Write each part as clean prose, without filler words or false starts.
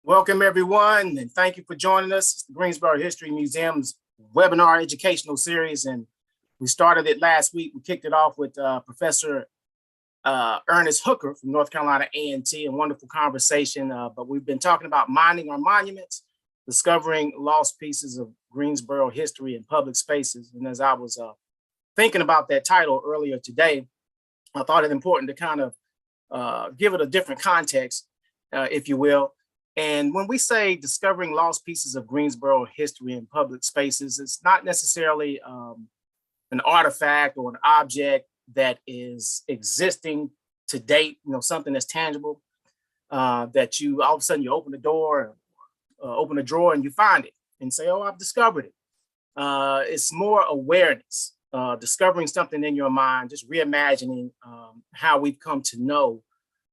Welcome, everyone, and thank you for joining us. It's the Greensboro History Museum's webinar educational series, and we started it last week. We kicked it off with Professor Ernest Hooker from North Carolina A&T, a wonderful conversation, but we've been talking about mining our monuments, discovering lost pieces of Greensboro history in public spaces. And as I was thinking about that title earlier today, I thought it important to kind of give it a different context, if you will. And when we say discovering lost pieces of Greensboro history in public spaces, it's not necessarily an artifact or an object that is existing to date, something that's tangible, that you all of a sudden you open the door, open a drawer and you find it and say, oh, I've discovered it. It's more awareness, discovering something in your mind, just reimagining how we've come to know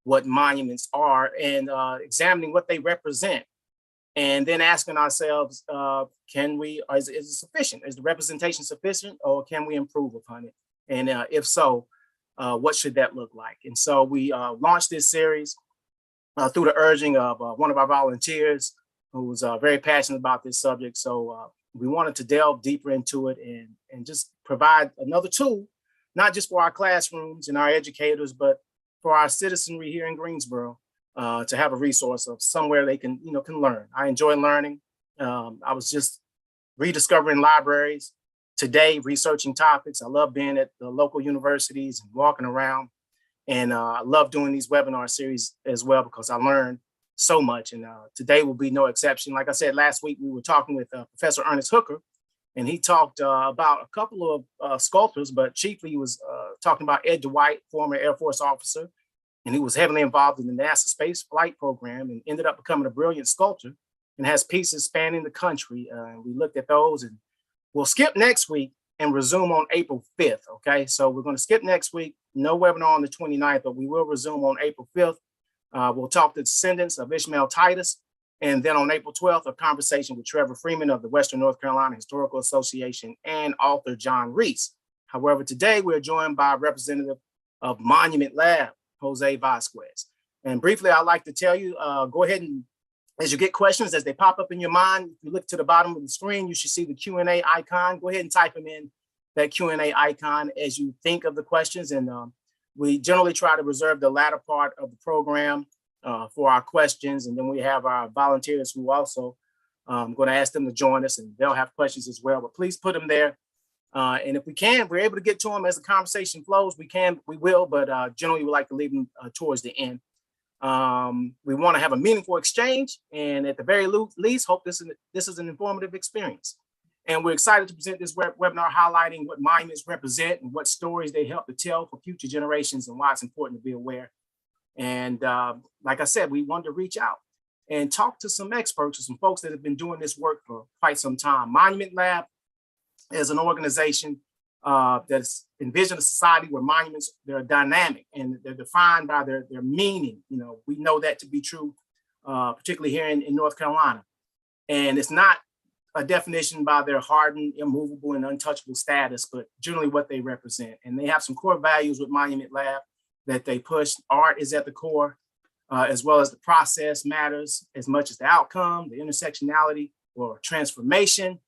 what monuments are and examining what they represent. And then asking ourselves, is it sufficient? Is the representation sufficient, or can we improve upon it? And if so, what should that look like? And so we launched this series through the urging of one of our volunteers who was very passionate about this subject. So we wanted to delve deeper into it and just provide another tool, not just for our classrooms and our educators, but for our citizenry here in Greensboro, to have a resource of somewhere they can learn. I enjoy learning. I was just rediscovering libraries today, researching topics. I love being at the local universities and walking around. And I love doing these webinar series as well, because I learned so much. And today will be no exception. Like I said, last week we were talking with Professor Ernest Hooker, and he talked about a couple of sculptors, but chiefly he was talking about Ed Dwight, former Air Force officer, and he was heavily involved in the NASA space flight program and ended up becoming a brilliant sculptor and has pieces spanning the country. We looked at those, and we'll skip next week and resume on April 5th, okay? So we're gonna skip next week, no webinar on the 29th, but we will resume on April 5th. We'll talk to descendants of Ishmael Titus, and then on April 12th, a conversation with Trevor Freeman of the Western North Carolina Historical Association and author John Reese. However, today we're joined by a representative of Monument Lab, Jose Vasquez. And briefly, I'd like to tell you, go ahead and as you get questions, as they pop up in your mind, if you look to the bottom of the screen, you should see the Q&A icon. Go ahead and type them in, that Q&A icon, as you think of the questions. And we generally try to reserve the latter part of the program for our questions. And then we have our volunteers who also going to ask them to join us, and they'll have questions as well. But please put them there. And if we're able to get to them as the conversation flows, we will, but generally we like to leave them towards the end. We want to have a meaningful exchange, and at the very least, hope this is an informative experience. And we're excited to present this webinar highlighting what monuments represent and what stories they help to tell for future generations, and why it's important to be aware. And like I said, we wanted to reach out and talk to some experts or some folks that have been doing this work for quite some time. Monument Lab is an organization that's envisioned a society where monuments, they're dynamic and they're defined by their meaning. We know that to be true, particularly here in North Carolina. And it's not a definition by their hardened, immovable, and untouchable status, but generally what they represent. And they have some core values with Monument Lab that they push. Art is at the core, as well as the process matters as much as the outcome, the intersectionality or transformation.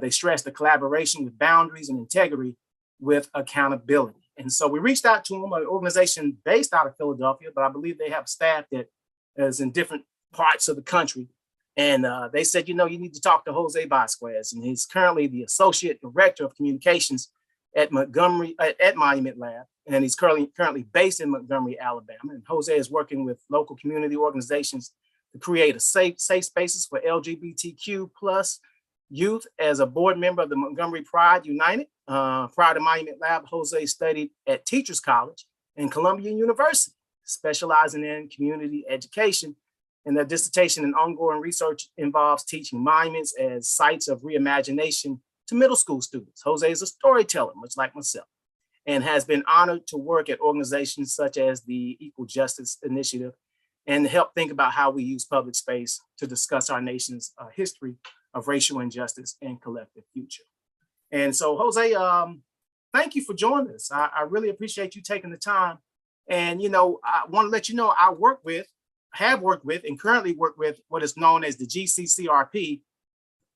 They stress the collaboration with boundaries and integrity with accountability. And so we reached out to them, an organization based out of Philadelphia, but I believe they have staff that is in different parts of the country. And they said, you need to talk to Jose Vasquez. And he's currently the Associate Director of Communications at Monument Lab. And he's currently based in Montgomery, Alabama. And Jose is working with local community organizations to create a safe spaces for LGBTQ plus youth. As a board member of the Montgomery Pride United. Prior to Monument Lab, Jose studied at Teachers College and Columbia University, specializing in community education. And their dissertation and ongoing research involves teaching monuments as sites of reimagination to middle school students. Jose is a storyteller, much like myself, and has been honored to work at organizations such as the Equal Justice Initiative and help think about how we use public space to discuss our nation's history of racial injustice and collective future. And so, Jose, thank you for joining us. I really appreciate you taking the time. And, I want to let you know I work with have worked with and currently work with what is known as the GCCRP,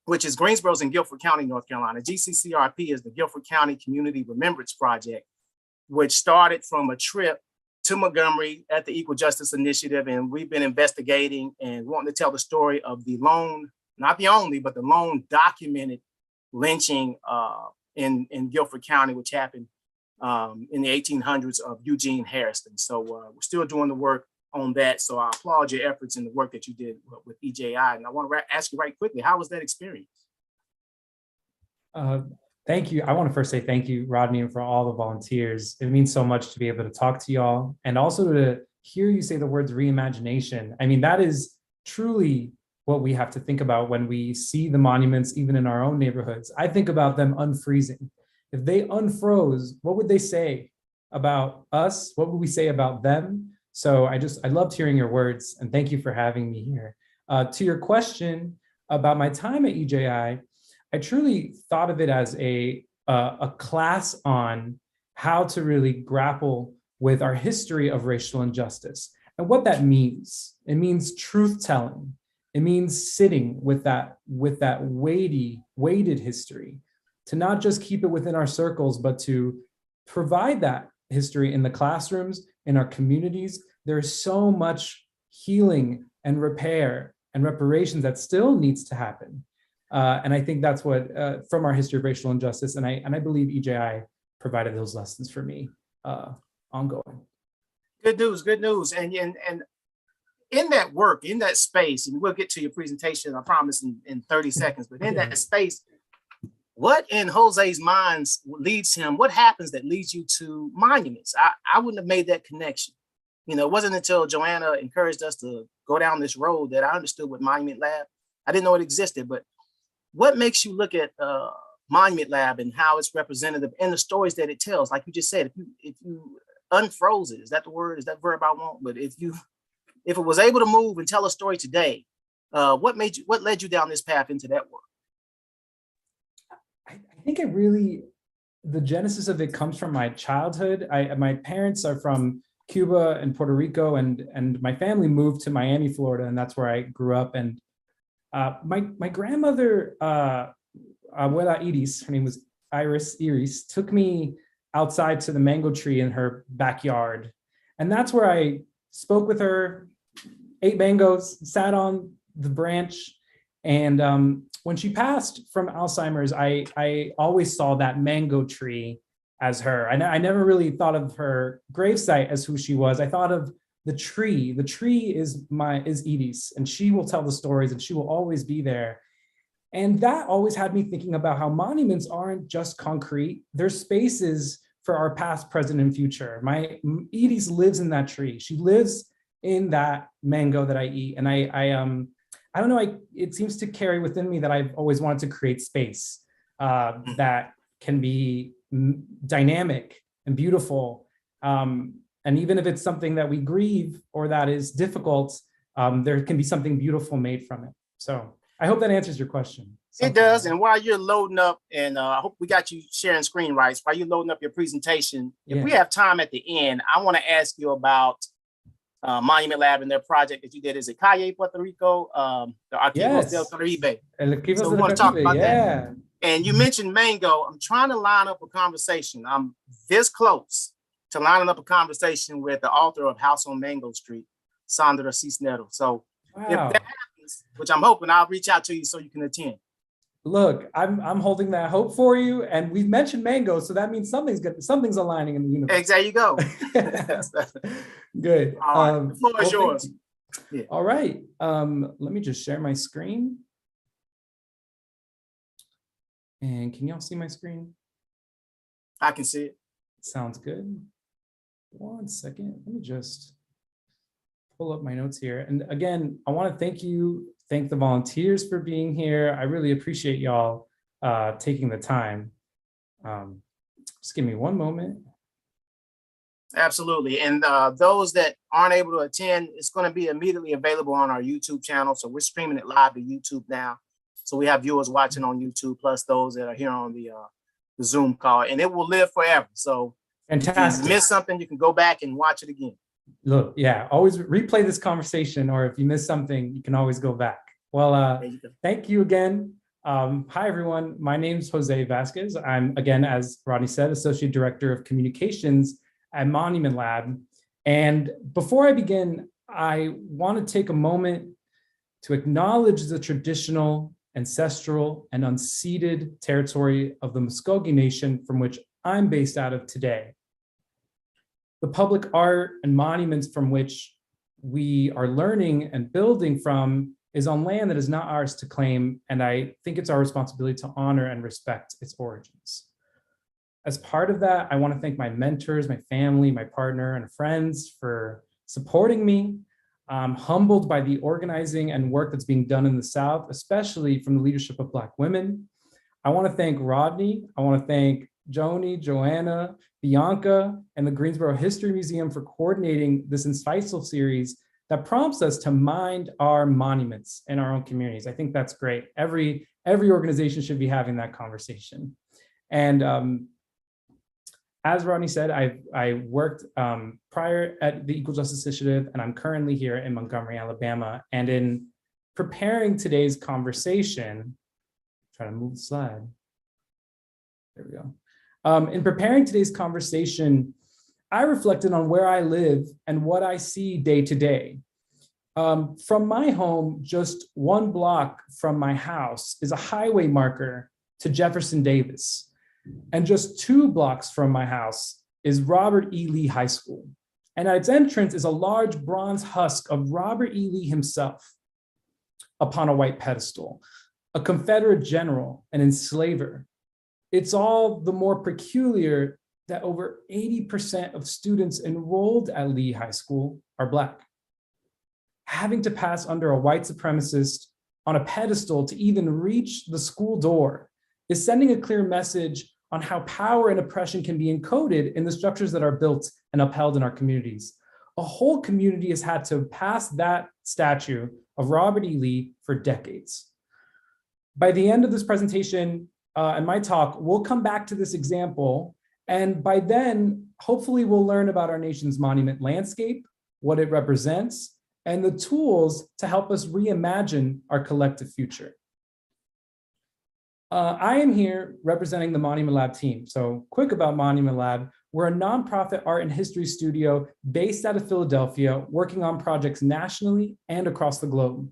which is Greensboro in Guilford County, North Carolina. GCCRP is the Guilford County Community Remembrance Project, which started from a trip to Montgomery at the Equal Justice Initiative. And we've been investigating and wanting to tell the story of the lone, not the only, but the lone documented lynching in Guilford County, which happened in the 1800s of Eugene Harrison. So we're still doing the work on that. So I applaud your efforts and the work that you did with EJI. And I want to ask you right quickly, how was that experience? Thank you. I want to first say thank you, Rodney, and for all the volunteers. It means so much to be able to talk to y'all and also to hear you say the words reimagination. I mean, that is truly what we have to think about when we see the monuments, even in our own neighborhoods. I think about them unfreezing. If they unfroze, what would they say about us? What would we say about them? So I loved hearing your words, and thank you for having me here. To your question about my time at EJI, I truly thought of it as a class on how to really grapple with our history of racial injustice and what that means. It means truth-telling. It means sitting with that weighted history, to not just keep it within our circles, but to provide that history in the classrooms, in our communities. There's so much healing and repair and reparations that still needs to happen. And I think that's what, from our history of racial injustice, and I believe EJI provided those lessons for me ongoing. Good news, good news. And in that work, in that space, and we'll get to your presentation, I promise, in 30 seconds, but in that space, what in Jose's mind leads him? What happens that leads you to monuments? I wouldn't have made that connection. You know, it wasn't until Joanna encouraged us to go down this road that I understood what Monument Lab. I didn't know it existed, but what makes you look at Monument Lab and how it's representative and the stories that it tells? Like you just said, if you unfroze it, is that the word? Is that verb I want? But if it was able to move and tell a story today, what led you down this path into that work? I think the genesis of it comes from my childhood. My parents are from Cuba and Puerto Rico, and my family moved to Miami, Florida, and that's where I grew up. And my grandmother, Abuela Iris, her name was Iris, took me outside to the mango tree in her backyard. And that's where I spoke with her, ate mangoes, sat on the branch. And when she passed from Alzheimer's, I always saw that mango tree as her. I never really thought of her gravesite as who she was. I thought of the tree. The tree is Edie's, and she will tell the stories, and she will always be there. And that always had me thinking about how monuments aren't just concrete. They're spaces for our past, present, and future. My Edie's lives in that tree. She lives in that mango that I eat. And I don't know, it seems to carry within me that I've always wanted to create space that can be dynamic and beautiful. And even if it's something that we grieve or that is difficult, there can be something beautiful made from it. So I hope that answers your question. It does. And while you're loading up, and I hope we got you sharing screen rights, while you're loading up your presentation, if we have time at the end, I want to ask you about Monument Lab and their project that you did. Is it Calle, Puerto Rico? The Archivos del Caribe. So we want to talk about that. And you mentioned mango. I'm trying to line up a conversation. I'm this close to lining up a conversation with the author of House on Mango Street, Sandra Cisneros. So if that happens, which I'm hoping, I'll reach out to you so you can attend. Look, I'm holding that hope for you, and we've mentioned mango, so that means something's aligning in the universe. There you go. Good. All right. The floor is yours. Yeah. All right. Let me just share my screen. And can y'all see my screen? I can see it. Sounds good. One second. Let me just pull up my notes here. And again, I want to thank the volunteers for being here. I really appreciate y'all taking the time. Just give me one moment. Absolutely. And those that aren't able to attend, it's going to be immediately available on our YouTube channel. So we're streaming it live to YouTube now. So we have viewers watching on YouTube, plus those that are here on the Zoom call, and it will live forever. So fantastic. if you miss something, you can go back and watch it again. Look, yeah, always replay this conversation, or if you miss something, you can always go back. Well, thank you again. Hi, everyone. My name is Jose Vasquez. I'm, again, as Rodney said, Associate Director of Communications at Monument Lab. And before I begin, I want to take a moment to acknowledge the traditional, ancestral, and unceded territory of the Muskogee Nation from which I'm based out of today. The public art and monuments from which we are learning and building from is on land that is not ours to claim, and I think it's our responsibility to honor and respect its origins. As part of that, I want to thank my mentors, my family, my partner, and friends for supporting me. I'm humbled by the organizing and work that's being done in the South, especially from the leadership of Black women. I want to thank Rodney. I want to thank Joni, Joanna, Bianca, and the Greensboro History Museum for coordinating this insightful series that prompts us to mind our monuments in our own communities. I think that's great. Every organization should be having that conversation. And as Rodney said, I worked prior at the Equal Justice Initiative, and I'm currently here in Montgomery, Alabama. And in preparing today's conversation, try to move the slide. There we go. In preparing today's conversation, I reflected on where I live and what I see day to day. From my home, just one block from my house is a highway marker to Jefferson Davis. And just 2 blocks from my house is Robert E. Lee High School. And at its entrance is a large bronze husk of Robert E. Lee himself upon a white pedestal, a Confederate general, an enslaver. It's all the more peculiar that over 80% of students enrolled at Lee High School are Black. Having to pass under a white supremacist on a pedestal to even reach the school door is sending a clear message on how power and oppression can be encoded in the structures that are built and upheld in our communities. A whole community has had to pass that statue of Robert E. Lee for decades. By the end of this presentation and my talk, we'll come back to this example. And by then, hopefully we'll learn about our nation's monument landscape, what it represents, and the tools to help us reimagine our collective future. I am here representing the Monument Lab team. So quick about Monument Lab. We're a nonprofit art and history studio based out of Philadelphia, working on projects nationally and across the globe.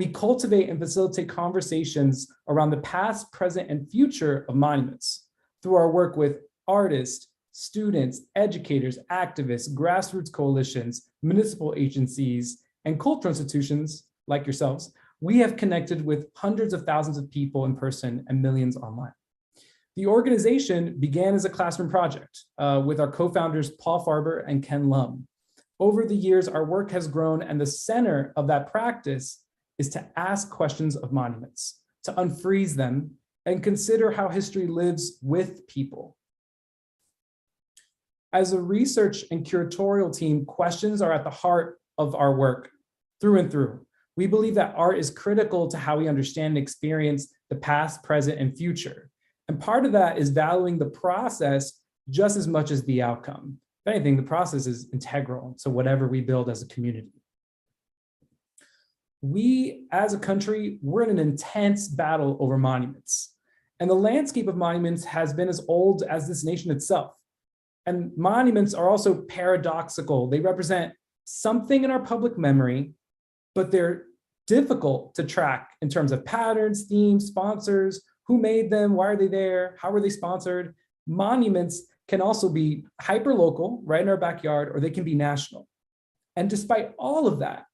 We cultivate and facilitate conversations around the past, present, and future of monuments through our work with artists, students, educators, activists, grassroots coalitions, municipal agencies, and cultural institutions like yourselves. We have connected with hundreds of thousands of people in person and millions online. The organization began as a classroom project with our co-founders Paul Farber and Ken Lum. Over the years, our work has grown, and the center of that practice is to ask questions of monuments, to unfreeze them, and consider how history lives with people. As a research and curatorial team, questions are at the heart of our work through and through. We believe that art is critical to how we understand and experience the past, present, and future. And part of that is valuing the process just as much as the outcome. If anything, the process is integral to whatever we build as a community. We, as a country, we're in an intense battle over monuments. And the landscape of monuments has been as old as this nation itself. And monuments are also paradoxical. They represent something in our public memory, but they're difficult to track in terms of patterns, themes, sponsors, who made them, why are they there, how were they sponsored. Monuments can also be hyper-local, right in our backyard, or they can be national. And despite all of that,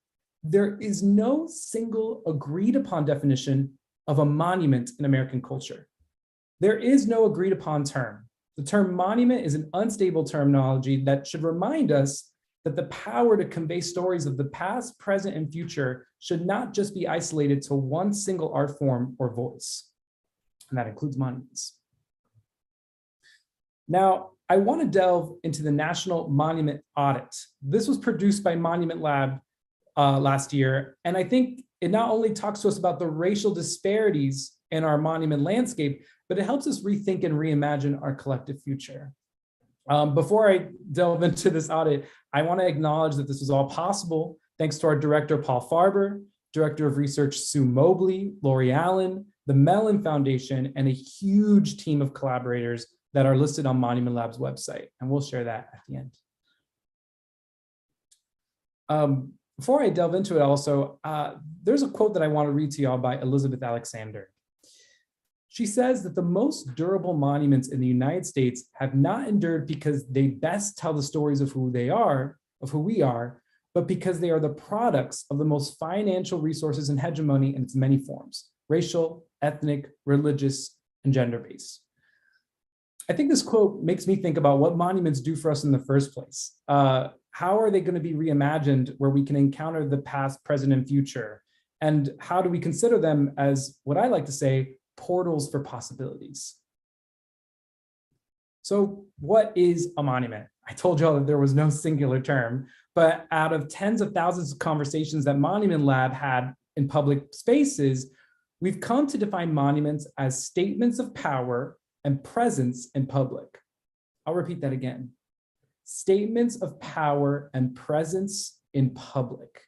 there is no single agreed upon definition of a monument in American culture. There is no agreed upon term. The term monument is an unstable terminology that should remind us that the power to convey stories of the past, present, and future should not just be isolated to one single art form or voice, and that includes monuments. Now, I want to delve into the National Monument Audit. This was produced by Monument Lab last year, and I think it not only talks to us about the racial disparities in our monument landscape, but it helps us rethink and reimagine our collective future. Before I delve into this audit, I want to acknowledge that this was all possible thanks to our director, Paul Farber, Director of Research, Sue Mobley, Lori Allen, the Mellon Foundation, and a huge team of collaborators that are listed on Monument Lab's website. And we'll share that at the end. Before I delve into it also, there's a quote that I want to read to y'all by Elizabeth Alexander. She says that the most durable monuments in the United States have not endured because they best tell the stories of who they are, of who we are, but because they are the products of the most financial resources and hegemony in its many forms: racial, ethnic, religious, and gender-based. I think this quote makes me think about what monuments do for us in the first place. How are they going to be reimagined where we can encounter the past, present, and future? And how do we consider them as, what I like to say, portals for possibilities? So what is a monument? I told y'all that there was no singular term, but out of tens of thousands of conversations that Monument Lab had in public spaces, we've come to define monuments as statements of power and presence in public. I'll repeat that again. Statements of power and presence in public.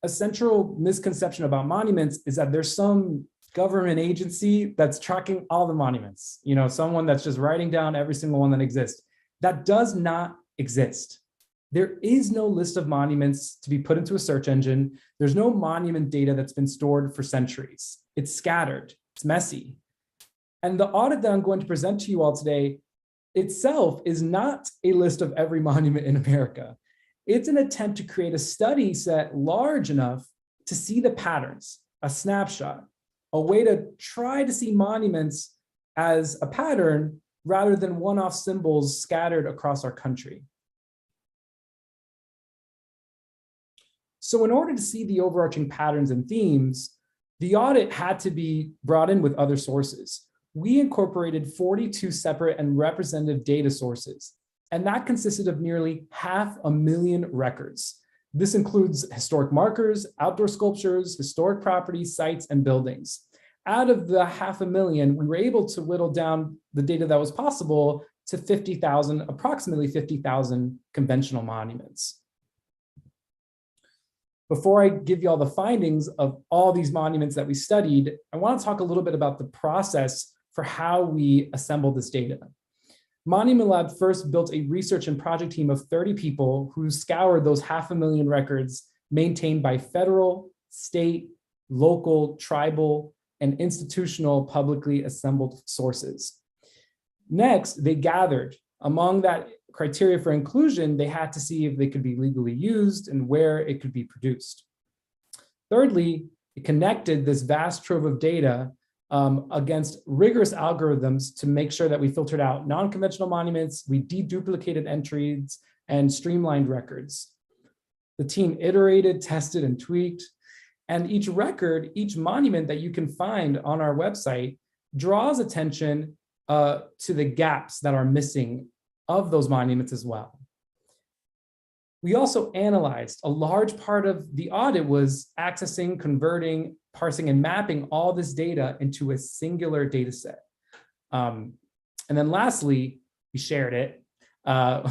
A central misconception about monuments is that there's some government agency that's tracking all the monuments, someone that's just writing down every single one that exists. That does not exist. There is no list of monuments to be put into a search engine. There's no monument data that's been stored for centuries. It's scattered, it's messy. And the audit that I'm going to present to you all today itself is not a list of every monument in America. It's an attempt to create a study set large enough to see the patterns, a snapshot, a way to try to see monuments as a pattern rather than one-off symbols scattered across our country. So in order to see the overarching patterns and themes, the audit had to be brought in with other sources. We incorporated 42 separate and representative data sources, and that consisted of nearly 500,000 records. This includes historic markers, outdoor sculptures, historic properties, sites, and buildings. Out of the 500,000, we were able to whittle down the data that was possible to 50,000, approximately 50,000 conventional monuments. Before I give you all the findings of all these monuments that we studied, I want to talk a little bit about the process for how we assembled this data. Monument Lab first built a research and project team of 30 people who scoured those 500,000 records maintained by federal, state, local, tribal, and institutional publicly assembled sources. Next, they gathered. Among that criteria for inclusion, they had to see if they could be legally used and where it could be produced. Thirdly, it connected this vast trove of data against rigorous algorithms to make sure that we filtered out non-conventional monuments, we deduplicated entries, and streamlined records. The team iterated, tested, and tweaked, and each record, each monument that you can find on our website draws attention to the gaps that are missing of those monuments as well. We also analyzed. A large part of the audit was accessing, converting, parsing, and mapping all this data into a singular data set. And then lastly, we shared it.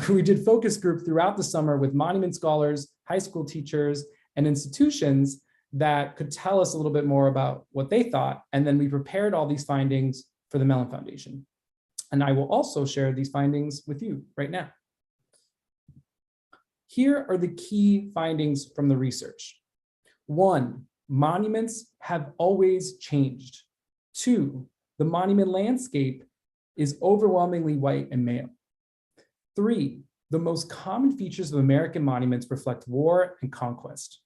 We did focus group throughout the summer with monument scholars, high school teachers, and institutions that could tell us a little bit more about what they thought. And then we prepared all these findings for the Mellon Foundation. And I will also share these findings with you right now. Here are the key findings from the research. 1, monuments have always changed. 2, the monument landscape is overwhelmingly white and male. 3, the most common features of American monuments reflect war and conquest.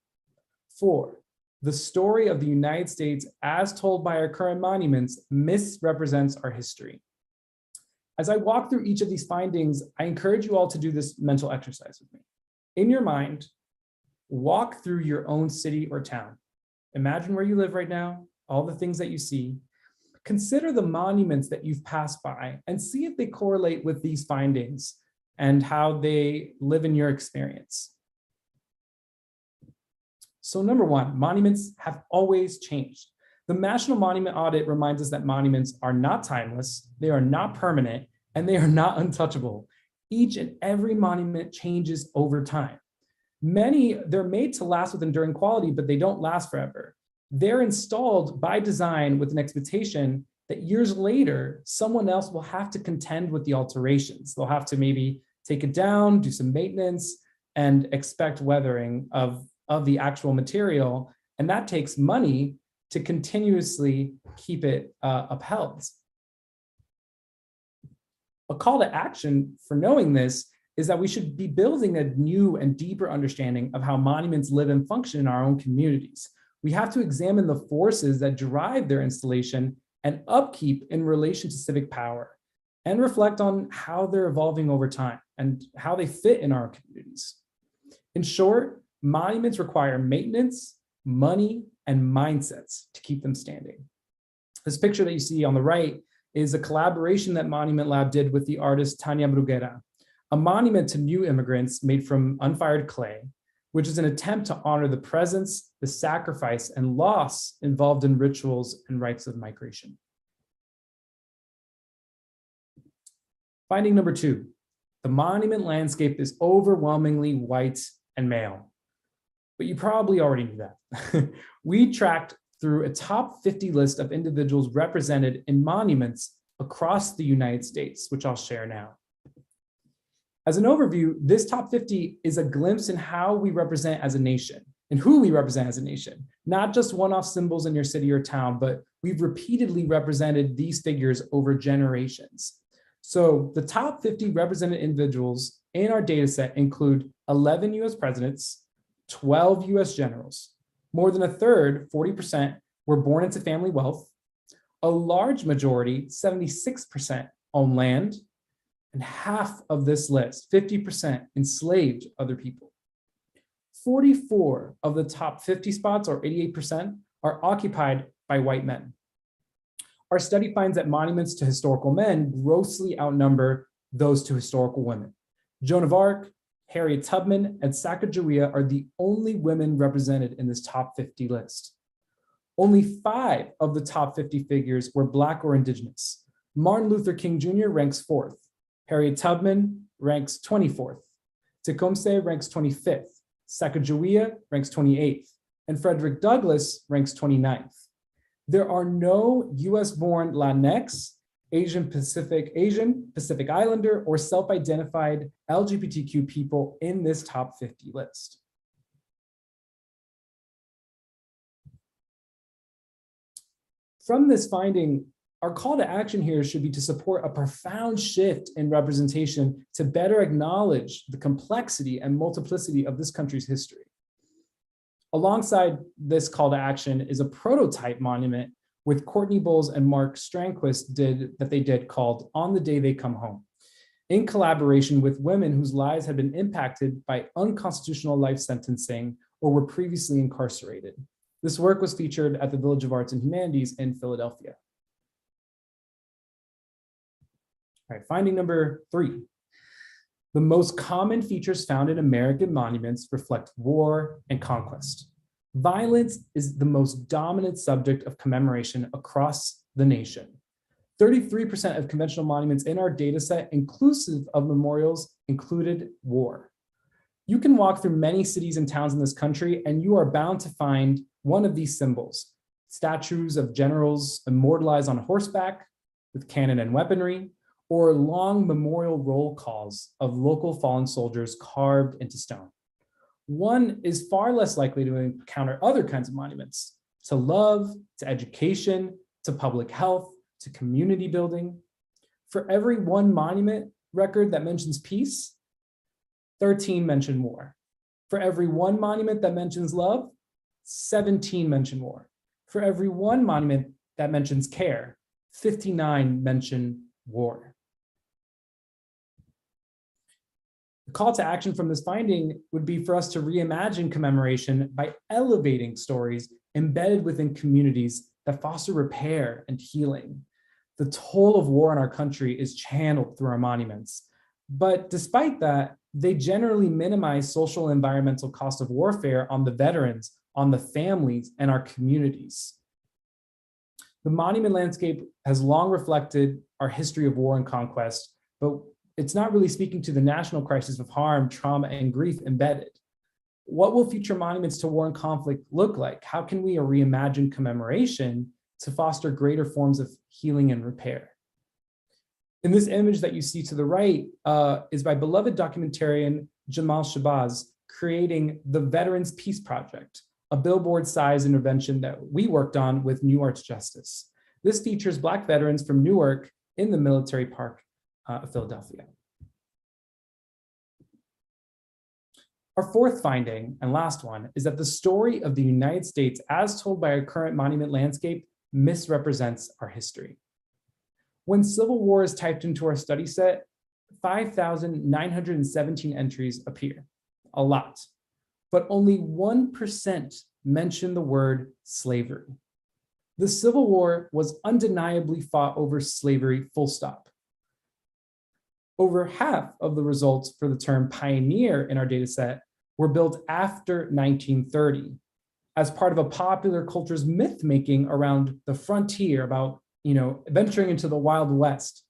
4, the story of the United States as told by our current monuments misrepresents our history. As I walk through each of these findings, I encourage you all to do this mental exercise with me. In your mind, walk through your own city or town. Imagine where you live right now, all the things that you see. Consider the monuments that you've passed by and see if they correlate with these findings and how they live in your experience. So number 1, monuments have always changed. The National Monument Audit reminds us that monuments are not timeless, they are not permanent, and they are not untouchable. Each and every monument changes over time. Many, they're made to last with enduring quality, but they don't last forever. They're installed by design with an expectation that years later, someone else will have to contend with the alterations. They'll have to maybe take it down, do some maintenance, and expect weathering of the actual material. And that takes money to continuously keep it upheld. A call to action for knowing this is that we should be building a new and deeper understanding of how monuments live and function in our own communities. We have to examine the forces that drive their installation and upkeep in relation to civic power, and reflect on how they're evolving over time and how they fit in our communities. In short, monuments require maintenance, money, and mindsets to keep them standing. This picture that you see on the right is a collaboration that Monument Lab did with the artist Tania Bruguera, a monument to new immigrants made from unfired clay, which is an attempt to honor the presence, the sacrifice, and loss involved in rituals and rites of migration. Finding number 2, the monument landscape is overwhelmingly white and male. But you probably already knew that. We tracked through a top 50 list of individuals represented in monuments across the United States, which I'll share now. As an overview, this top 50 is a glimpse in how we represent as a nation and who we represent as a nation, not just one-off symbols in your city or town, but we've repeatedly represented these figures over generations. So the top 50 represented individuals in our data set include 11 US presidents, 12 US generals. More than a third, 40%, were born into family wealth. A large majority, 76%, own land. And half of this list, 50%, enslaved other people. 44 of the top 50 spots, or 88%, are occupied by white men. Our study finds that monuments to historical men grossly outnumber those to historical women. Joan of Arc, Harriet Tubman, and Sacagawea are the only women represented in this top 50 list. Only 5 of the top 50 figures were Black or Indigenous. Martin Luther King Jr. ranks 4th. Harriet Tubman ranks 24th. Tecumseh ranks 25th. Sacagawea ranks 28th. And Frederick Douglass ranks 29th. There are no US-born Latinx, Asian Pacific Islander, or self-identified LGBTQ people in this top 50 list. From this finding, our call to action here should be to support a profound shift in representation to better acknowledge the complexity and multiplicity of this country's history. Alongside this call to action is a prototype monument with Courtney Bowles and Mark Strandquist did called On the Day They Come Home, in collaboration with women whose lives had been impacted by unconstitutional life sentencing or were previously incarcerated. This work was featured at the Village of Arts and Humanities in Philadelphia. All right, finding number 3. The most common features found in American monuments reflect war and conquest. Violence is the most dominant subject of commemoration across the nation. 33% of conventional monuments in our data set, inclusive of memorials, included war. You can walk through many cities and towns in this country, and you are bound to find one of these symbols: statues of generals immortalized on horseback with cannon and weaponry, or long memorial roll calls of local fallen soldiers carved into stone. One is far less likely to encounter other kinds of monuments: to love, to education, to public health, to community building. For every one monument record that mentions peace, 13 mention war. For every one monument that mentions love, 17 mention war. For every one monument that mentions care, 59 mention war. The call to action from this finding would be for us to reimagine commemoration by elevating stories embedded within communities that foster repair and healing. The toll of war in our country is channeled through our monuments. But despite that, they generally minimize social and environmental cost of warfare on the veterans, on the families, and our communities. The monument landscape has long reflected our history of war and conquest, but it's not really speaking to the national crisis of harm, trauma, and grief embedded. What will future monuments to war and conflict look like? How can we reimagine commemoration to foster greater forms of healing and repair? In this image that you see to the right is by beloved documentarian Jamal Shabazz creating the Veterans Peace Project, a billboard-sized intervention that we worked on with New Arts Justice. This features Black veterans from Newark in the military park of Philadelphia. Our fourth finding and last one is that the story of the United States as told by our current monument landscape misrepresents our history. When Civil War is typed into our study set, 5,917 entries appear, a lot, but only 1% mention the word slavery. The Civil War was undeniably fought over slavery, full stop. Over half of the results for the term pioneer in our data set were built after 1930 as part of a popular culture's myth making around the frontier, about venturing into the Wild West.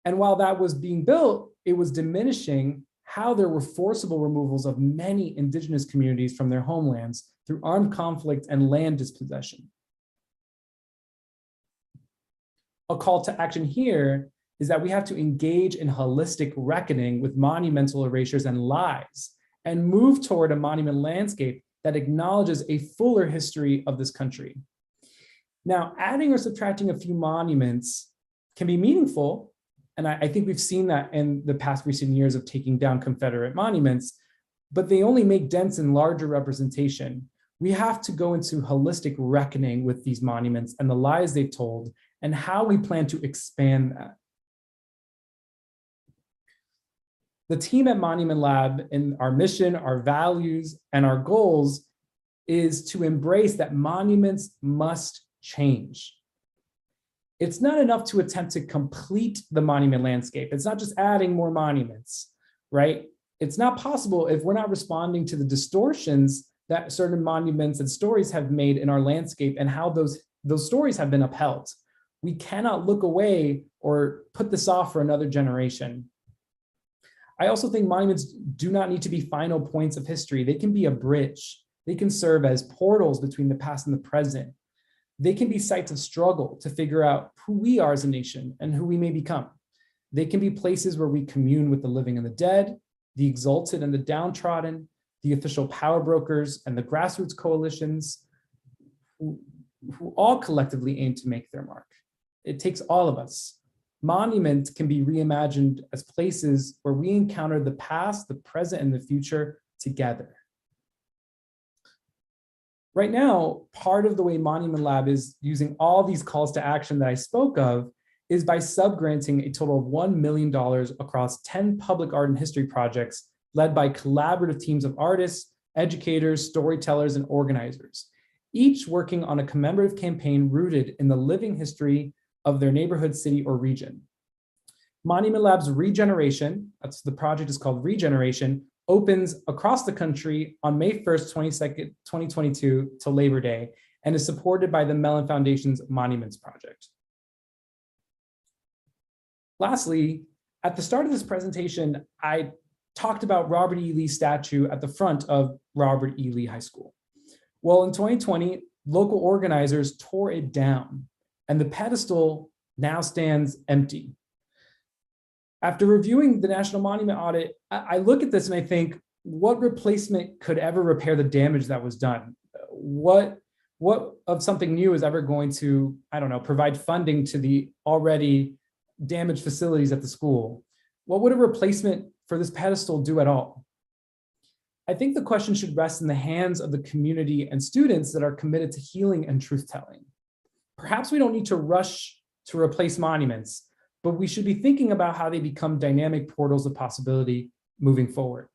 And while that was being built, it was diminishing how there were forcible removals of many indigenous communities from their homelands through armed conflict and land dispossession. A call to action here is that we have to engage in holistic reckoning with monumental erasures and lies, and move toward a monument landscape that acknowledges a fuller history of this country. Now, adding or subtracting a few monuments can be meaningful, and I think we've seen that in the past recent years of taking down Confederate monuments, but they only make dents in larger representation. We have to go into holistic reckoning with these monuments and the lies they've told, and how we plan to expand that. The team at Monument Lab, in our mission, our values, and our goals, is to embrace that monuments must change. It's not enough to attempt to complete the monument landscape. It's not just adding more monuments, right? It's not possible if we're not responding to the distortions that certain monuments and stories have made in our landscape and how those stories have been upheld. We cannot look away or put this off for another generation. I also think monuments do not need to be final points of history. They can be a bridge. They can serve as portals between the past and the present. They can be sites of struggle to figure out who we are as a nation and who we may become. They can be places where we commune with the living and the dead, the exalted and the downtrodden, the official power brokers and the grassroots coalitions, who all collectively aim to make their mark. It takes all of us. Monuments can be reimagined as places where we encounter the past, the present, and the future together. Right now, part of the way Monument Lab is using all these calls to action that I spoke of is by subgranting a total of $1 million across 10 public art and history projects led by collaborative teams of artists, educators, storytellers, and organizers, each working on a commemorative campaign rooted in the living history of their neighborhood, city, or region. Monument Lab's Regeneration, that's the project is called Regeneration, opens across the country on May 1st, 2022 to Labor Day, and is supported by the Mellon Foundation's Monuments Project. Lastly, at the start of this presentation, I talked about Robert E. Lee's statue at the front of Robert E. Lee High School. Well, in 2020, local organizers tore it down, and the pedestal now stands empty. After reviewing the National Monument Audit, I look at this and I think, what replacement could ever repair the damage that was done? What of something new is ever going to, provide funding to the already damaged facilities at the school? What would a replacement for this pedestal do at all? I think the question should rest in the hands of the community and students that are committed to healing and truth-telling. Perhaps we don't need to rush to replace monuments, but we should be thinking about how they become dynamic portals of possibility moving forward.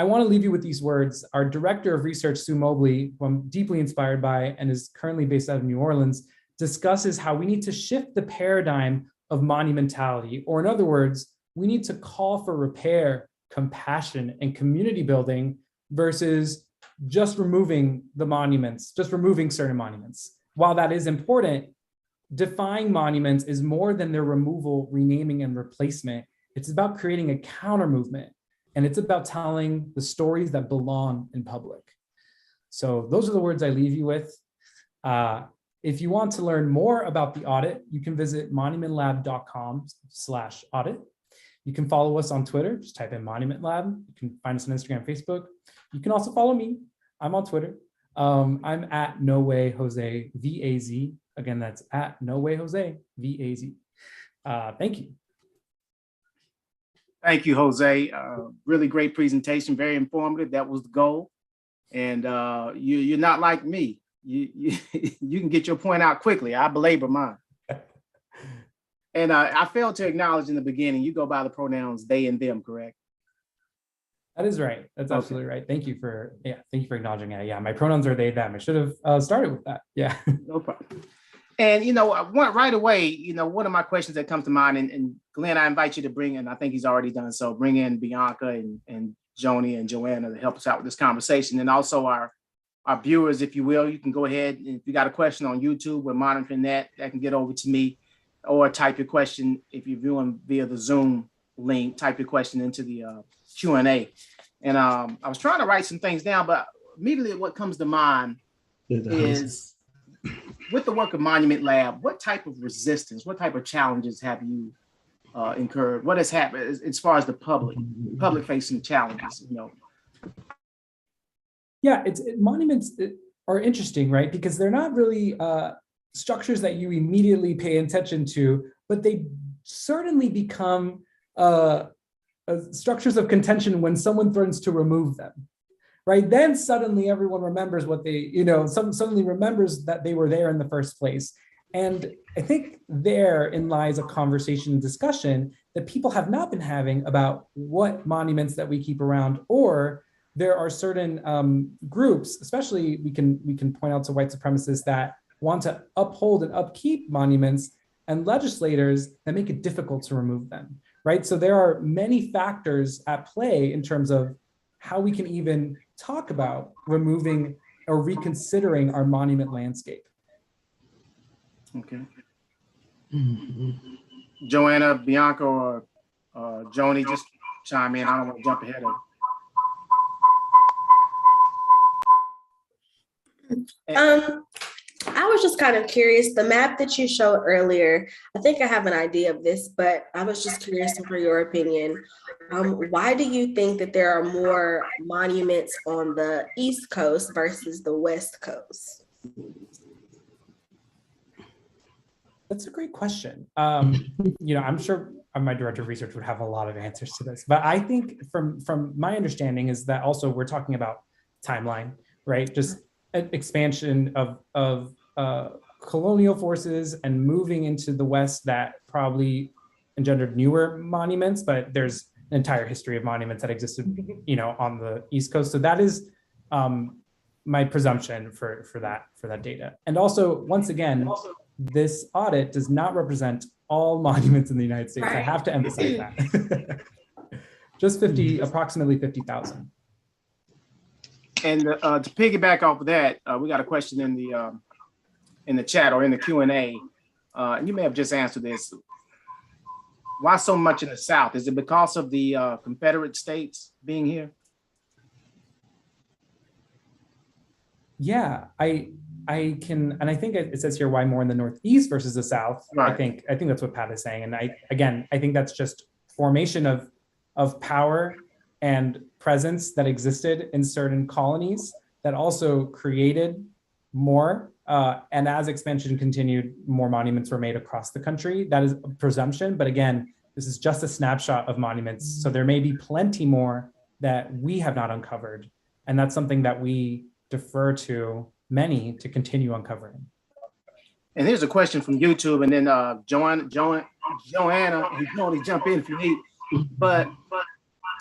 I want to leave you with these words. Our director of research, Sue Mobley, who I'm deeply inspired by and is currently based out of New Orleans, discusses how we need to shift the paradigm of monumentality, or in other words, we need to call for repair, compassion, and community building versus just removing the monuments, just removing certain monuments. While that is important, defying monuments is more than their removal, renaming, and replacement. It's about creating a counter movement, and it's about telling the stories that belong in public. So those are the words I leave you with. If you want to learn more about the audit, you can visit monumentlab.com/audit. You can follow us on Twitter, just type in Monument Lab. You can find us on Instagram, Facebook. You can also follow me. I'm on Twitter. I'm at No Way Jose VAZ. Again, that's at No Way Jose VAZ. Thank you. Thank you, Jose. Really great presentation, very informative. That was the goal. And you're not like me. You can get your point out quickly. I belabor mine. And I failed to acknowledge in the beginning, you go by the pronouns they and them, correct? That is right. That's absolutely right. Thank you for acknowledging that. Yeah, my pronouns are they, them. I should have started with that. Yeah. No problem. And, right away, one of my questions that comes to mind, and Glenn, I invite you to bring in, I think he's already done so, bring in Bianca and Joni and Joanna to help us out with this conversation. And also our viewers, if you will, you can go ahead, and if you got a question on YouTube, we're monitoring that can get over to me, or type your question, if you're viewing via the Zoom link, type your question into the Q&A. And I was trying to write some things down, but immediately what comes to mind is, with the work of Monument Lab, what type of resistance, what type of challenges have you incurred? What has happened as far as the public facing challenges? Yeah, monuments are interesting, right? Because they're not really structures that you immediately pay attention to, but they certainly become structures of contention when someone threatens to remove them. Right, then suddenly everyone remembers what they, suddenly remembers that they were there in the first place. And I think therein lies a conversation and discussion that people have not been having about what monuments that we keep around, or there are certain groups, especially we can point out to white supremacists that want to uphold and upkeep monuments, and legislators that make it difficult to remove them, right? So there are many factors at play in terms of how we can even talk about removing or reconsidering our monument landscape. Okay. Joanna, Bianca, or Joni, just chime in. I don't want to jump ahead of I was just kind of curious, the map that you showed earlier, I think I have an idea of this, but I was just curious for your opinion. Why do you think that there are more monuments on the East Coast versus the West Coast? That's a great question. I'm sure my director of research would have a lot of answers to this, but I think from my understanding is that also we're talking about timeline, right? Just an expansion of colonial forces and moving into the West that probably engendered newer monuments, but there's an entire history of monuments that existed, on the East Coast. So that is my presumption for that data. And also, once again, this audit does not represent all monuments in the United States. I have to emphasize that. Just approximately 50,000. And to piggyback off of that, we got a question in the chat or in the Q&A, and you may have just answered this. Why so much in the South? Is it because of the Confederate states being here? Yeah, I can, and I think it says here why more in the Northeast versus the South. Right. I think that's what Pat is saying, and I think that's just formation of power and presence that existed in certain colonies that also created more. And as expansion continued, more monuments were made across the country. That is a presumption, but again, this is just a snapshot of monuments. So there may be plenty more that we have not uncovered. And that's something that we defer to many to continue uncovering. And here's a question from YouTube, and then Joanna, you can only jump in if you need. But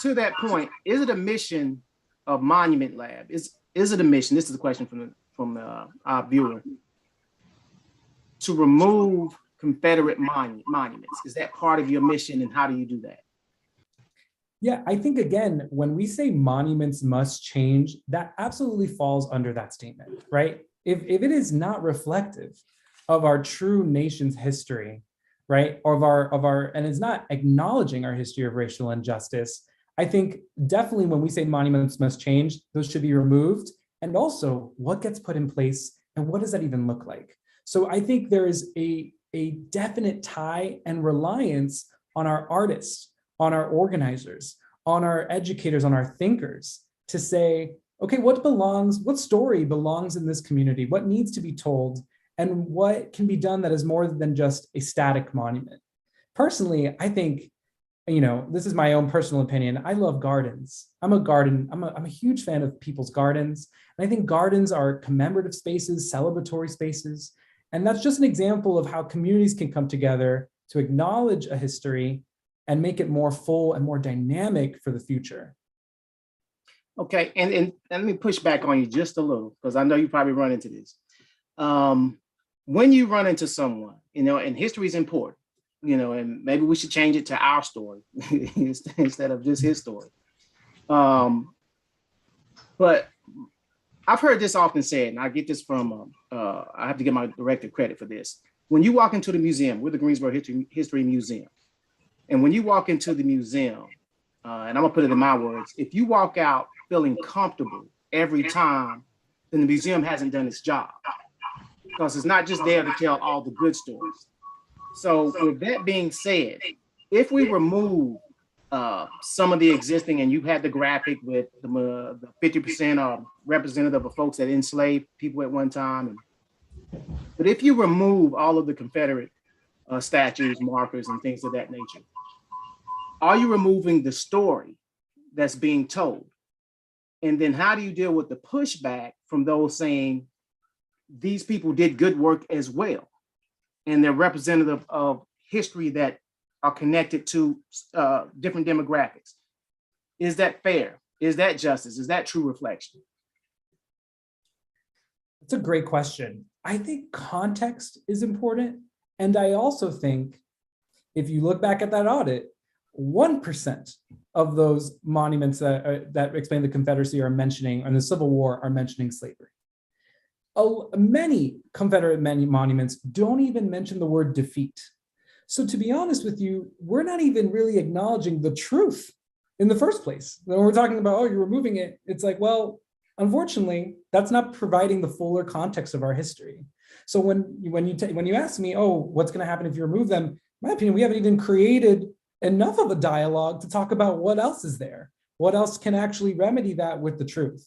to that point, is it a mission of Monument Lab? Is it a mission? This is a question from our viewer, to remove Confederate monuments. Is that part of your mission, and how do you do that? Yeah, I think, again, when we say monuments must change, that absolutely falls under that statement, right? If it is not reflective of our true nation's history, right? And it's not acknowledging our history of racial injustice. I think definitely when we say monuments must change, those should be removed. And also what gets put in place and what does that even look like? So I think there is a definite tie and reliance on our artists, on our organizers, on our educators, on our thinkers to say, okay, what story belongs in this community? What needs to be told? And what can be done that is more than just a static monument? Personally, I think, this is my own personal opinion. I love gardens. I'm a huge fan of people's gardens. And I think gardens are commemorative spaces, celebratory spaces. And that's just an example of how communities can come together to acknowledge a history and make it more full and more dynamic for the future. Okay, and let me push back on you just a little, because I know you probably run into this. When you run into someone, and history is important, and maybe we should change it to our story instead of just his story. But I've heard this often said, and I get this from, I have to give my director credit for this. When you walk into the museum, we're the Greensboro History Museum. And when you walk into the museum, and I'm gonna put it in my words, if you walk out feeling comfortable every time, then the museum hasn't done its job. Because it's not just there to tell all the good stories. So with that being said, if we remove some of the existing, and you had the graphic with the 50% representative of folks that enslaved people at one time, but if you remove all of the Confederate statues, markers, and things of that nature, are you removing the story that's being told? And then how do you deal with the pushback from those saying these people did good work as well, and they're representative of history that are connected to different demographics? Is that fair? Is that justice? Is that true reflection? It's a great question. I think context is important. And I also think if you look back at that audit, 1% of those monuments that explain the Confederacy are mentioning, and the Civil War are mentioning slavery. Many Confederate monuments don't even mention the word defeat. So to be honest with you, we're not even really acknowledging the truth in the first place. When we're talking about, oh, you're removing it, it's like, well, unfortunately, that's not providing the fuller context of our history. So when you ask me, oh, what's going to happen if you remove them? In my opinion, we haven't even created enough of a dialogue to talk about what else is there, what else can actually remedy that with the truth.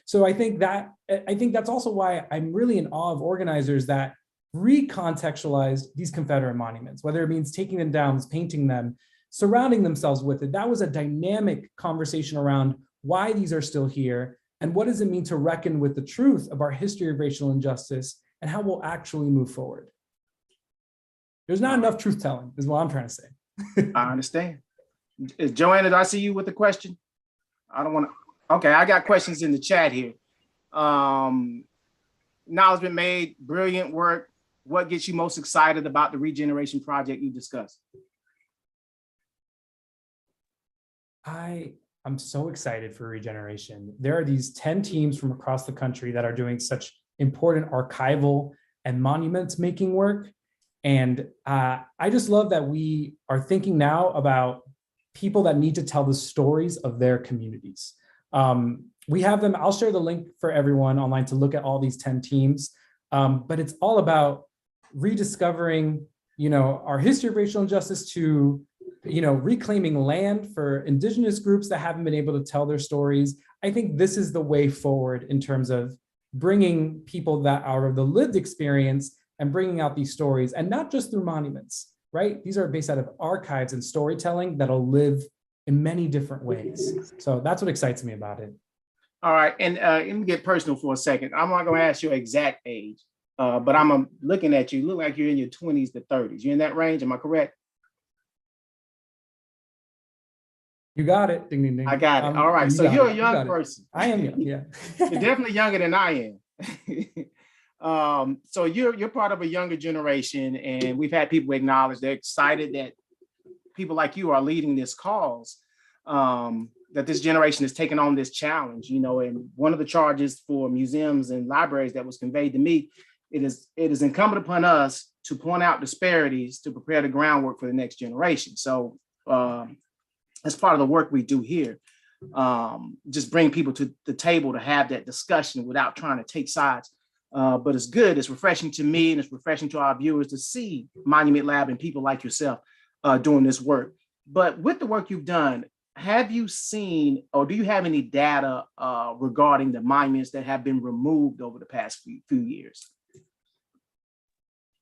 So I think that's also why I'm really in awe of organizers that recontextualized these Confederate monuments, whether it means taking them down, painting them, surrounding themselves with it. That was a dynamic conversation around why these are still here and what does it mean to reckon with the truth of our history of racial injustice and how we'll actually move forward. There's not enough truth telling, is what I'm trying to say. I understand. Joanna, did I see you with a question? I don't want to. Okay, I got questions in the chat here. Knowledge been made, brilliant work. What gets you most excited about the regeneration project you discussed? I'm so excited for regeneration. There are these 10 teams from across the country that are doing such important archival and monuments making work. And I just love that we are thinking now about people that need to tell the stories of their communities. We have them, I'll share the link for everyone online to look at all these 10 teams, but it's all about rediscovering, our history of racial injustice to, reclaiming land for indigenous groups that haven't been able to tell their stories. I think this is the way forward in terms of bringing people that are of the lived experience and bringing out these stories, and not just through monuments, right? These are based out of archives and storytelling that'll live in many different ways. So that's what excites me about it. All right, and let me get personal for a second. I'm not gonna ask your exact age, but I'm looking at you, look like you're in your 20s to 30s. You're in that range, am I correct? You got it, ding, ding, ding. I got it, all right. So you're a young person. I am young, yeah. You're definitely younger than I am. So you're part of a younger generation, and we've had people acknowledge they're excited that people like you are leading this cause, that this generation has taken on this challenge, and one of the charges for museums and libraries that was conveyed to me it is incumbent upon us to point out disparities to prepare the groundwork for the next generation. So that's part of the work we do here. Just bring people to the table to have that discussion without trying to take sides. But it's good, it's refreshing to me, and it's refreshing to our viewers to see Monument Lab and people like yourself doing this work. But with the work you've done, have you seen, or do you have any data regarding the monuments that have been removed over the past few years?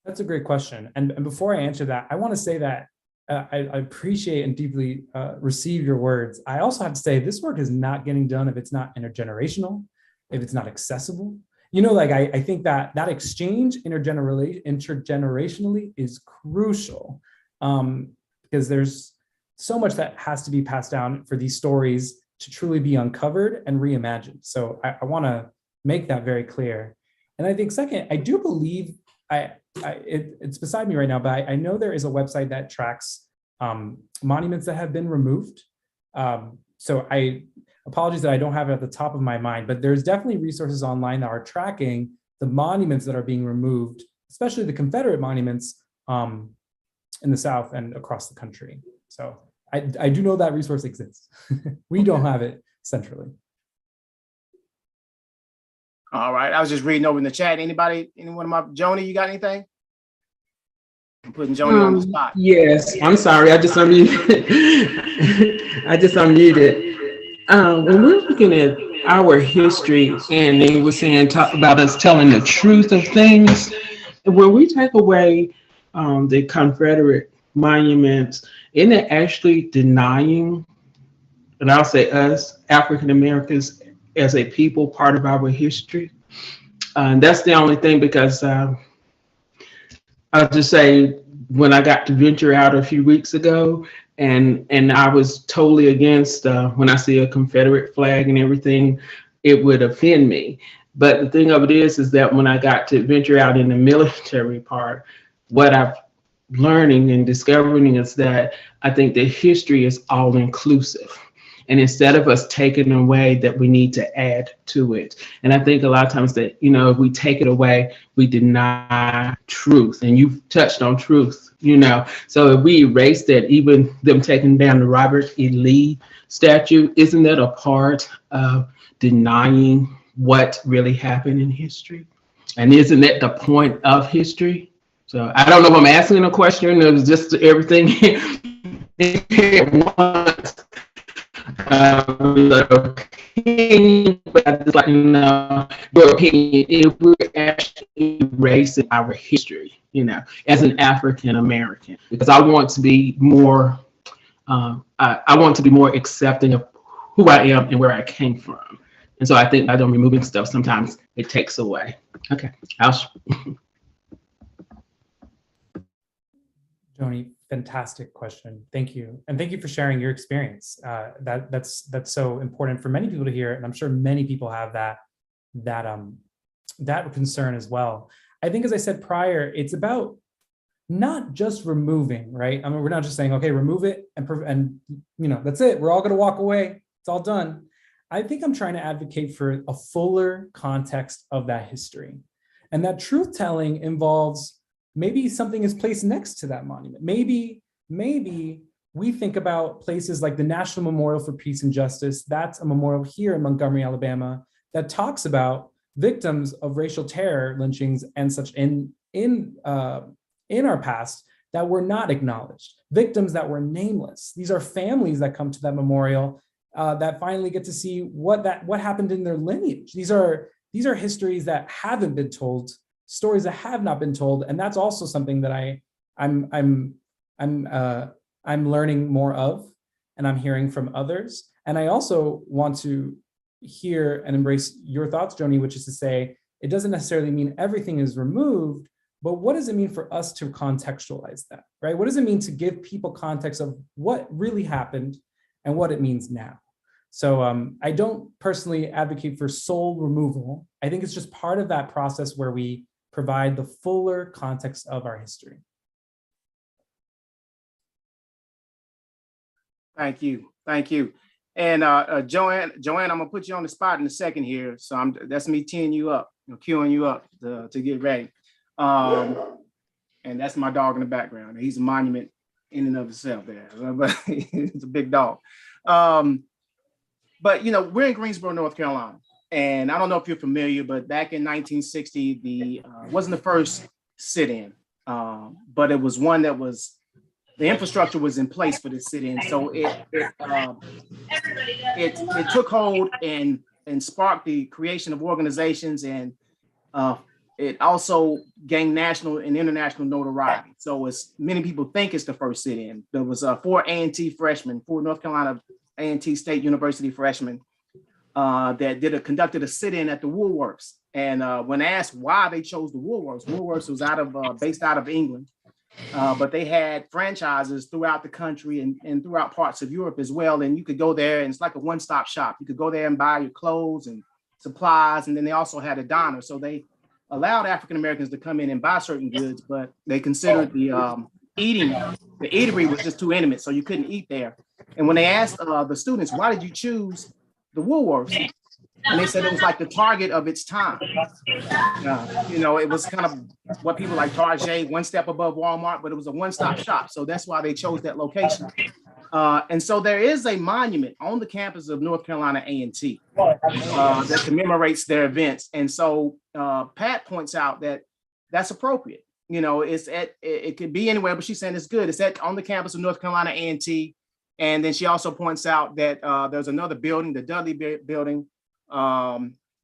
That's a great question. And before I answer that, I want to say that I appreciate and deeply receive your words. I also have to say this work is not getting done if it's not intergenerational, if it's not accessible. You know, like I think that exchange intergenerationally is crucial because there's so much that has to be passed down for these stories to truly be uncovered and reimagined. So I want to make that very clear. And I think second, I do believe it's beside me right now, but I know there is a website that tracks monuments that have been removed. So I apologize that I don't have it at the top of my mind, but there's definitely resources online that are tracking the monuments that are being removed, especially the Confederate monuments in the South and across the country. So I do know that resource exists. We don't have it centrally. All right, I was just reading over in the chat. Anyone of my, Joni, you got anything? I'm putting Joni on the spot. Yes, I'm sorry, I just unmuted. When we're looking at our history, and they were saying, talk about us telling the truth of things, when we take away the Confederate monuments, isn't it actually denying, and I'll say us, African Americans as a people, part of our history? That's the only thing, because I'll just say, when I got to venture out a few weeks ago, and I was totally against when I see a Confederate flag and everything, it would offend me. But the thing of it is that when I got to venture out in the military part, what I've learning and discovering is that I think the history is all inclusive. And instead of us taking away, that we need to add to it. And I think a lot of times that, you know, if we take it away, we deny truth. And you've touched on truth, you know. So if we erase that, even them taking down the Robert E. Lee statue, isn't that a part of denying what really happened in history? And isn't that the point of history? So I don't know if I'm asking a question. It was just everything at once. Opinion, but I just like to know your opinion if we're actually erasing our history, you know, as an African American, because I want to be more, I want to be more accepting of who I am and where I came from. And so I think by them removing stuff, sometimes it takes away. Okay, Joni, fantastic question. Thank you. And thank you for sharing your experience. That's so important for many people to hear. And I'm sure many people have that concern as well. I think, as I said prior, it's about not just removing, right? I mean, we're not just saying, okay, remove it and you know, that's it. We're all going to walk away. It's all done. I think I'm trying to advocate for a fuller context of that history. And that truth telling involves maybe something is placed next to that monument. Maybe we think about places like the National Memorial for Peace and Justice. That's a memorial here in Montgomery, Alabama, that talks about victims of racial terror, lynchings, and such in our past that were not acknowledged. Victims that were nameless. These are families that come to that memorial that finally get to see what happened in their lineage. These are histories that haven't been told, stories that have not been told, and that's also something that I'm learning more of, and I'm hearing from others. And I also want to hear and embrace your thoughts, Joni, which is to say, it doesn't necessarily mean everything is removed, but what does it mean for us to contextualize that, right? What does it mean to give people context of what really happened and what it means now? So I don't personally advocate for sole removal. I think it's just part of that process where we provide the fuller context of our history. Thank you. Thank you. And Joanne, I'm gonna put you on the spot in a second here. So that's me teeing you up, queuing you up to get ready. And that's my dog in the background. He's a monument in and of itself there, but it's a big dog. But we're in Greensboro, North Carolina, and I don't know if you're familiar, but back in 1960, the wasn't the first sit-in, but it was one that was, the infrastructure was in place for this sit-in. So it took hold and sparked the creation of organizations, and it also gained national and international notoriety. So as many people think it's the first sit-in. There was four North Carolina A&T State University freshmen that conducted a sit-in at the Woolworths. And when asked why they chose the Woolworths was based out of England, but they had franchises throughout the country and throughout parts of Europe as well. And you could go there, and it's like a one-stop shop. You could go there and buy your clothes and supplies, and then they also had a diner. So they allowed African Americans to come in and buy certain goods, but they considered the eatery was just too intimate, so you couldn't eat there. And when they asked the students, why did you choose the Woolworths? And they said it was like the Target of its time. It was kind of what people like Target, one step above Walmart, but it was a one-stop shop. So that's why they chose that location. And so there is a monument on the campus of North Carolina A&T that commemorates their events. And so Pat points out that that's appropriate. It could be anywhere, but she's saying it's good. It's on the campus of North Carolina A&T. And then she also points out that there's another building, the Dudley building,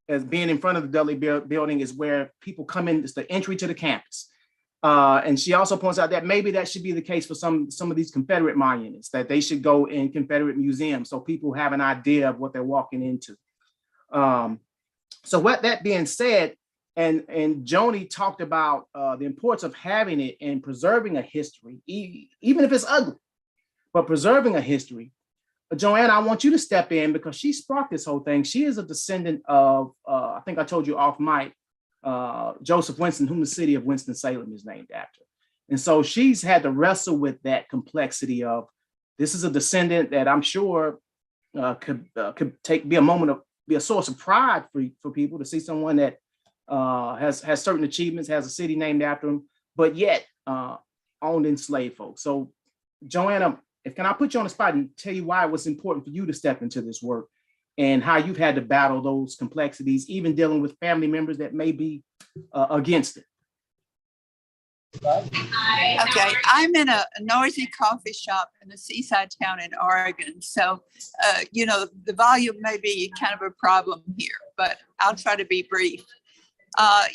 as being in front of the Dudley building is where people come in. It's the entry to the campus. And she also points out that maybe that should be the case for some of these Confederate monuments, that they should go in Confederate museums so people have an idea of what they're walking into. So what that being said, and Joni talked about the importance of having it and preserving a history, even if it's ugly, but preserving a history. Joanne, I want you to step in because she sparked this whole thing. She is a descendant of, I think I told you off mic, Joseph Winston, whom the city of Winston-Salem is named after. And so she's had to wrestle with that complexity of, this is a descendant that I'm sure could be a source of pride for people to see someone that has certain achievements, has a city named after him, but yet owned enslaved folks. So Joanna, can I put you on the spot and tell you why it was important for you to step into this work and how you've had to battle those complexities, even dealing with family members that may be against it? Okay, I'm in a noisy coffee shop in a seaside town in Oregon. So, the volume may be kind of a problem here, but I'll try to be brief.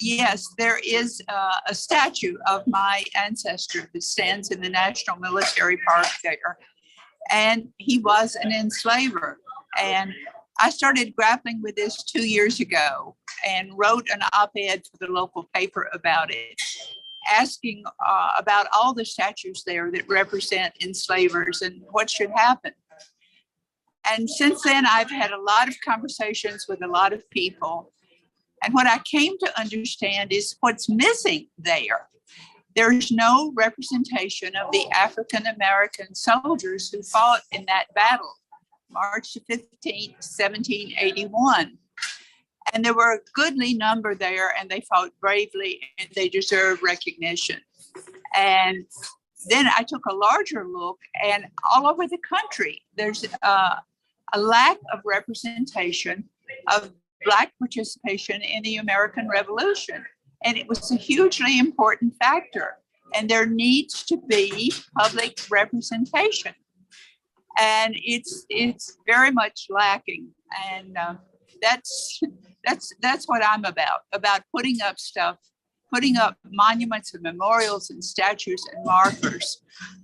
Yes, there is a statue of my ancestor that stands in the National Military Park there. And he was an enslaver. And I started grappling with this 2 years ago and wrote an op-ed for the local paper about it, asking about all the statues there that represent enslavers and what should happen. And since then, I've had a lot of conversations with a lot of people. And what I came to understand is what's missing there. There's no representation of the African-American soldiers who fought in that battle, March 15, 1781. And there were a goodly number there, and they fought bravely, and they deserve recognition. And then I took a larger look, and all over the country, there's a lack of representation of Black participation in the American Revolution. And it was a hugely important factor. And there needs to be public representation. And it's very much lacking. And that's what I'm about putting up stuff, putting up monuments and memorials and statues and markers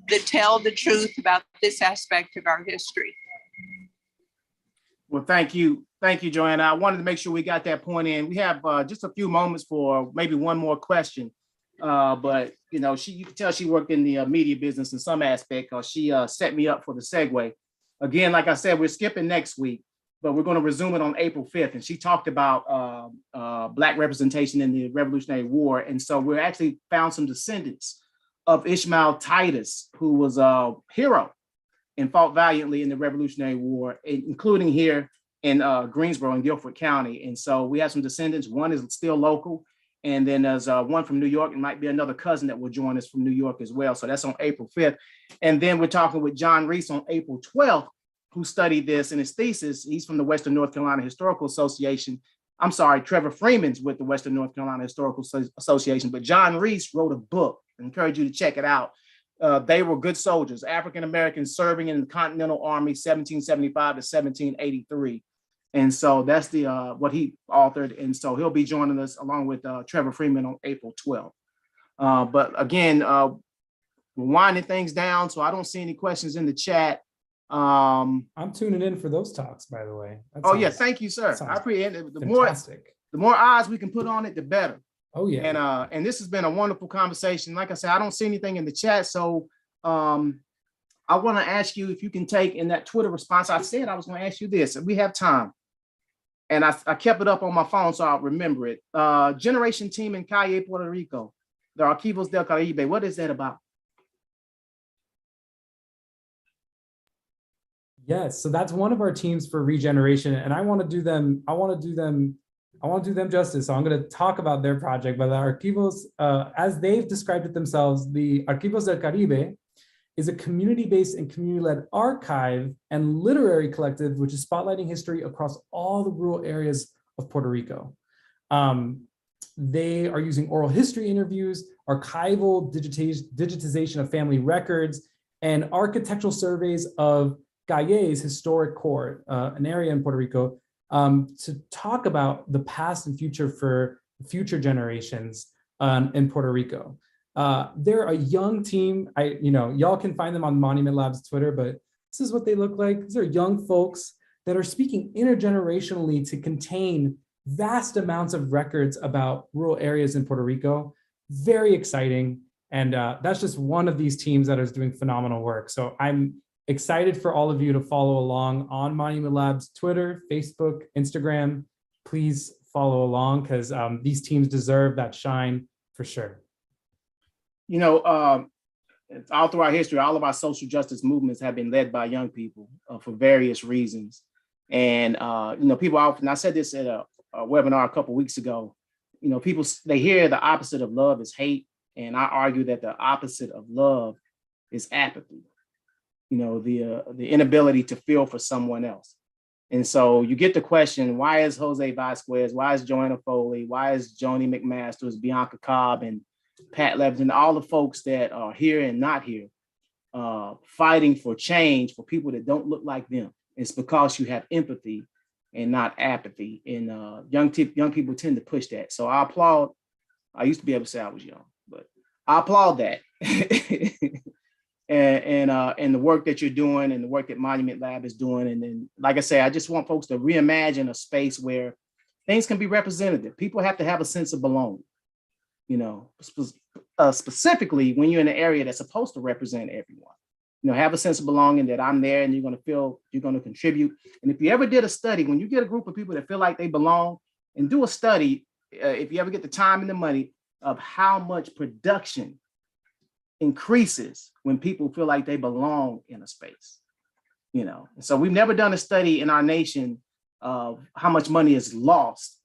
that tell the truth about this aspect of our history. Well, thank you. Thank you, Joanna. I wanted to make sure we got that point in. We have just a few moments for maybe one more question. But, you can tell she worked in the media business in some aspect because she set me up for the segue. Again, like I said, we're skipping next week, but we're going to resume it on April 5th. And she talked about Black representation in the Revolutionary War. And so we actually found some descendants of Ishmael Titus, who was a hero and fought valiantly in the Revolutionary War, including here in Greensboro and Guilford County. And so we have some descendants. One is still local. And then there's one from New York. It might be another cousin that will join us from New York as well. So that's on April 5th. And then we're talking with John Reese on April 12th, who studied this in his thesis. He's from the Western North Carolina Historical Association. I'm sorry, Trevor Freeman's with the Western North Carolina Historical Association, but John Reese wrote a book. I encourage you to check it out. They were good soldiers, African-Americans serving in the Continental Army, 1775 to 1783. And so that's the what he authored. And so he'll be joining us along with Trevor Freeman on April 12th. But again, we're winding things down, so I don't see any questions in the chat. I'm tuning in for those talks, by the way. Yeah, thank you, sir. I appreciate it. The more eyes we can put on it, the better. Oh yeah. And this has been a wonderful conversation. Like I said, I don't see anything in the chat, so I want to ask you if you can take in that Twitter response. I said I was going to ask you this, and we have time. And I kept it up on my phone so I'll remember it. Generation Team in Calle, Puerto Rico, the Archivos del Caribe. What is that about? Yes, so that's one of our teams for regeneration, and I want to do them justice. So I'm going to talk about their project. But the Archivos, as they've described it themselves, the Archivos del Caribe is a community-based and community-led archive and literary collective, which is spotlighting history across all the rural areas of Puerto Rico. They are using oral history interviews, archival digitization of family records, and architectural surveys of Calle's historic core, an area in Puerto Rico, to talk about the past and future for future generations in Puerto Rico. They're a young team. Y'all can find them on Monument Lab's Twitter, but this is what they look like. These are young folks that are speaking intergenerationally to contain vast amounts of records about rural areas in Puerto Rico. Very exciting. And that's just one of these teams that is doing phenomenal work. So I'm excited for all of you to follow along on Monument Lab's Twitter, Facebook, Instagram. Please follow along because these teams deserve that shine for sure. All through our history, all of our social justice movements have been led by young people for various reasons. And, people often, I said this at a webinar a couple of weeks ago, people, they hear the opposite of love is hate. And I argue that the opposite of love is apathy, the inability to feel for someone else. And so you get the question, why is Jose Vasquez, why is Joanna Foley, why is Joni McMasters, Bianca Cobb, and Pat Levinson, all the folks that are here and not here, fighting for change for people that don't look like them? It's because you have empathy and not apathy. And young people tend to push that. So I applaud. I used to be able to say I was young, but I applaud that. and the work that you're doing and the work that Monument Lab is doing. And then, like I say, I just want folks to reimagine a space where things can be representative. People have to have a sense of belonging. Specifically when you're in an area that's supposed to represent everyone, have a sense of belonging that I'm there and you're going to feel you're going to contribute. And if you ever did a study, when you get a group of people that feel like they belong, and do a study, if you ever get the time and the money, of how much production increases when people feel like they belong in a space, So we've never done a study in our nation of how much money is lost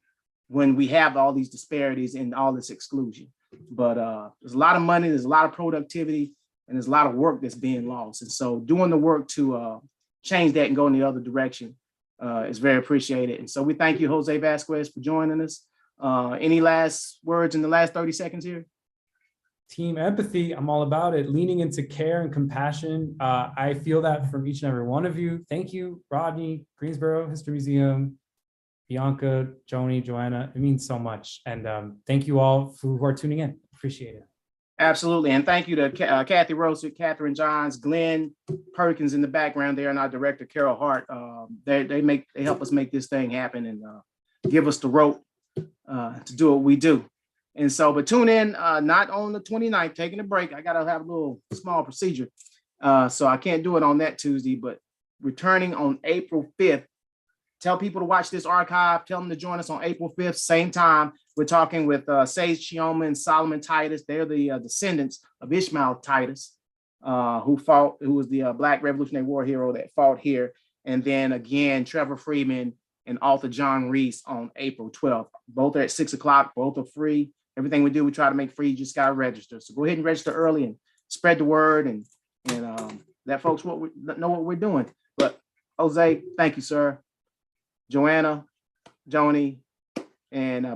when we have all these disparities and all this exclusion. But there's a lot of money, there's a lot of productivity, and there's a lot of work that's being lost. And so doing the work to change that and go in the other direction is very appreciated. And so we thank you, Jose Vasquez, for joining us. Any last words in the last 30 seconds here? Team empathy, I'm all about it. Leaning into care and compassion. I feel that from each and every one of you. Thank you, Rodney, Greensboro History Museum, Bianca, Joni, Joanna. It means so much. And thank you all who are tuning in. Appreciate it. Absolutely. And thank you to Kathy Rosick, Catherine Johns, Glenn Perkins in the background there, and our director, Carol Hart. They help us make this thing happen and give us the rope to do what we do. And so, but tune in, not on the 29th, taking a break. I got to have a little small procedure. So I can't do it on that Tuesday, but returning on April 5th. Tell people to watch this archive. Tell them to join us on April 5th, same time. We're talking with Sage Chioma and Solomon Titus. They're the descendants of Ishmael Titus. who was the Black Revolutionary War hero that fought here. And then again, Trevor Freeman and author John Reese on April 12th. Both are at 6 o'clock, both are free. Everything we do, we try to make free. You just got to register. So go ahead and register early and spread the word and let folks know what we're doing. But Jose, thank you, sir. Joanna, Joni, and